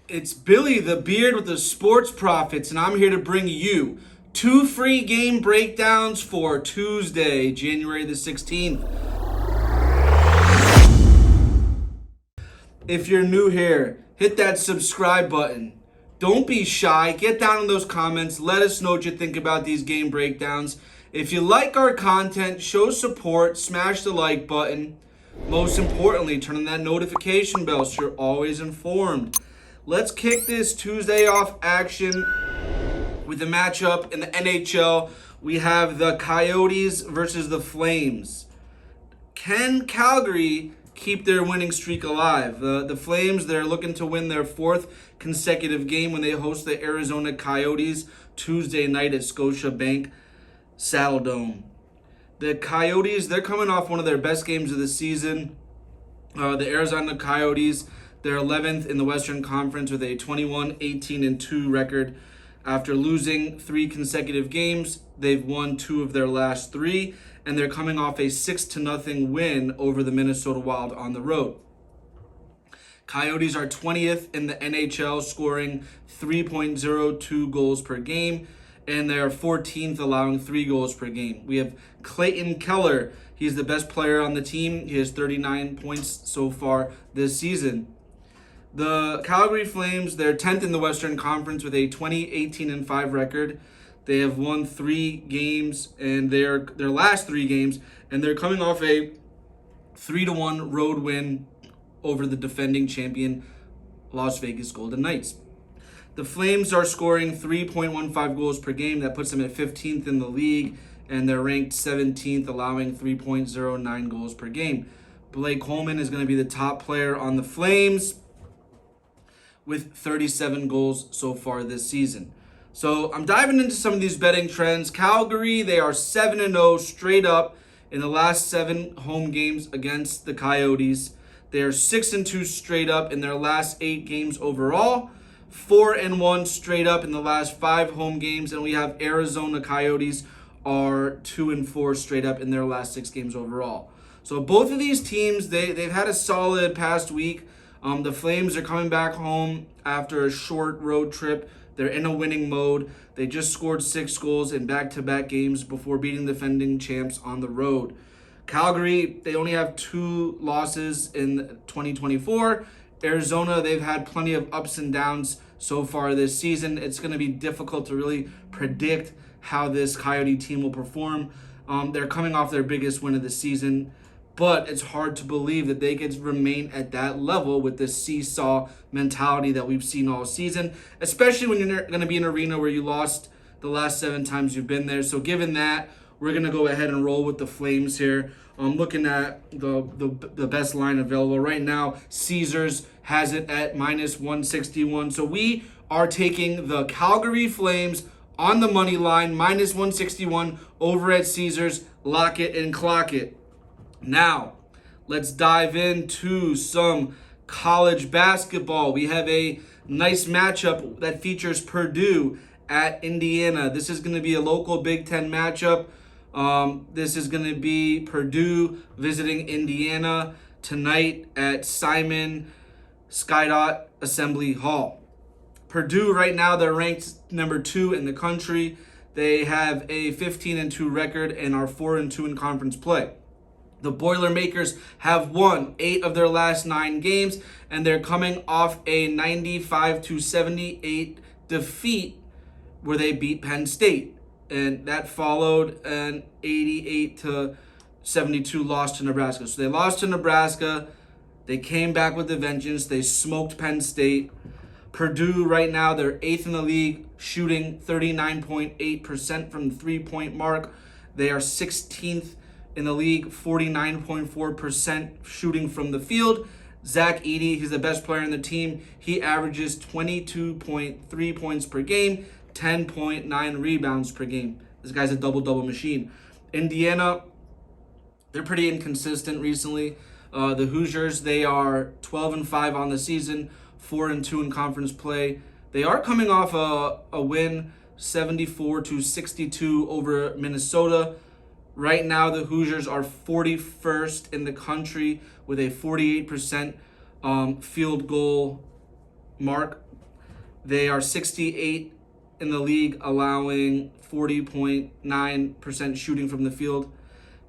It's Billy the Beard with the Sports Profits, and I'm here to bring you 2 free game breakdowns for Tuesday, January the 16th. If you're new here, hit that subscribe button. Don't be shy. Get down in those comments. Let us know what you think about these game breakdowns. If you like our content, show support, smash the like button. Most importantly, turn on that notification bell so you're always informed. Let's kick this Tuesday off action with the matchup in the NHL. We have the Coyotes versus the Flames. Can Calgary keep their winning streak alive? The Flames, they're looking to win their 4th consecutive game when they host the Arizona Coyotes Tuesday night at Scotiabank Saddledome. The Coyotes, they're coming off one of their best games of the season. The Arizona Coyotes, they're 11th in the Western Conference with a 21-18-2 record. After losing 3 consecutive games, they've won 2 of their last 3, and they're coming off a 6-0 win over the Minnesota Wild on the road. Coyotes are 20th in the NHL, scoring 3.02 goals per game, and they're 14th, allowing 3 goals per game. We have Clayton Keller. He's the best player on the team. He has 39 points so far this season. The Calgary Flames, they're 10th in the Western Conference with a 20-18-5 record. They have won 3 games, and their last 3 games, and they're coming off a 3-1 road win over the defending champion Las Vegas Golden Knights. The Flames are scoring 3.15 goals per game. That puts them at 15th in the league, and they're ranked 17th, allowing 3.09 goals per game. Blake Coleman is going to be the top player on the Flames with 37 goals so far this season. So I'm diving into some of these betting trends. Calgary, they are 7-0 straight up in the last 7 home games against the Coyotes. They are 6-2 straight up in their last 8 games overall. 4-1 straight up in the last 5 home games. And we have Arizona Coyotes are 2-4 straight up in their last 6 games overall. So both of these teams, they've had a solid past week. The Flames are coming back home after a short road trip. They're in a winning mode. They just scored 6 goals in back-to-back games before beating the defending champs on the road. Calgary, they only have 2 losses in 2024. Arizona, they've had plenty of ups and downs so far this season. It's going to be difficult to really predict how this Coyote team will perform. They're coming off their biggest win of the season, but it's hard to believe that they could remain at that level with this seesaw mentality that we've seen all season, especially when you're going to be in an arena where you lost the last 7 times you've been there. So given that, we're going to go ahead and roll with the Flames here. Looking at the best line available right now, Caesars has it at -161. So we are taking the Calgary Flames on the money line, -161 over at Caesars. Lock it and clock it. Now, let's dive into some college basketball. We have a nice matchup that features Purdue at Indiana. This is going to be a local Big Ten matchup. This is going to be Purdue visiting Indiana tonight at Simon Skydot Assembly Hall. Purdue right now, they're ranked number 2 in the country. They have a 15-2 record and are 4-2 in conference play. The Boilermakers have won 8 of their last 9 games, and they're coming off a 95-78 defeat where they beat Penn State. And that followed an 88-72 loss to Nebraska. So they lost to Nebraska. They came back with a vengeance. They smoked Penn State. Purdue right now, they're 8th in the league, shooting 39.8% from the 3-point mark. They are 16th in the league, 49.4% shooting from the field. Zach Edey, he's the best player on the team. He averages 22.3 points per game, 10.9 rebounds per game. This guy's a double-double machine. Indiana, they're pretty inconsistent recently. The Hoosiers, they are 12-5 on the season, 4-2 in conference play. They are coming off a win, 74-62 over Minnesota. Right now, the Hoosiers are 41st in the country with a 48% field goal mark They are 68 in the league, allowing 40.9% shooting from the field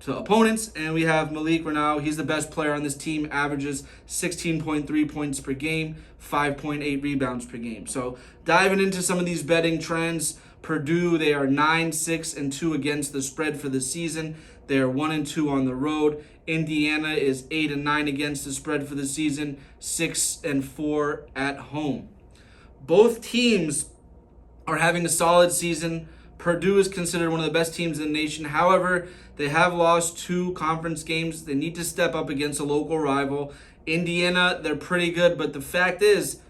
to opponents. And we have Malik Reneau. He's the best player on this team, averages 16.3 points per game, 5.8 rebounds per game. So diving into some of these betting trends, Purdue, they are 9-6-2 against the spread for the season. They are 1-2 on the road. Indiana is 8-9 against the spread for the season, 6-4 at home. Both teams are having a solid season. Purdue is considered one of the best teams in the nation. However, they have lost 2 conference games. They need to step up against a local rival. Indiana, they're pretty good, but the fact is,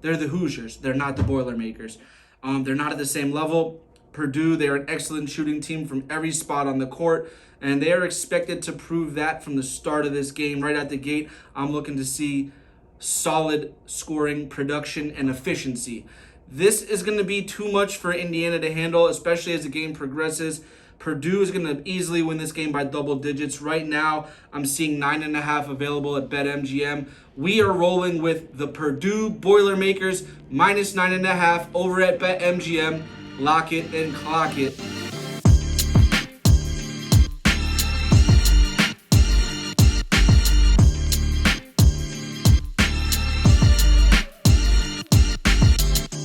they're the Hoosiers. They're not the Boilermakers. They're not at the same level. Purdue, they're an excellent shooting team from every spot on the court, and they are expected to prove that from the start of this game. Right at the gate, I'm looking to see solid scoring, production, and efficiency. This is going to be too much for Indiana to handle, especially as the game progresses. Purdue is going to easily win this game by double digits. Right now, I'm seeing 9.5 available at BetMGM. We are rolling with the Purdue Boilermakers minus 9.5 over at BetMGM. Lock it and clock it.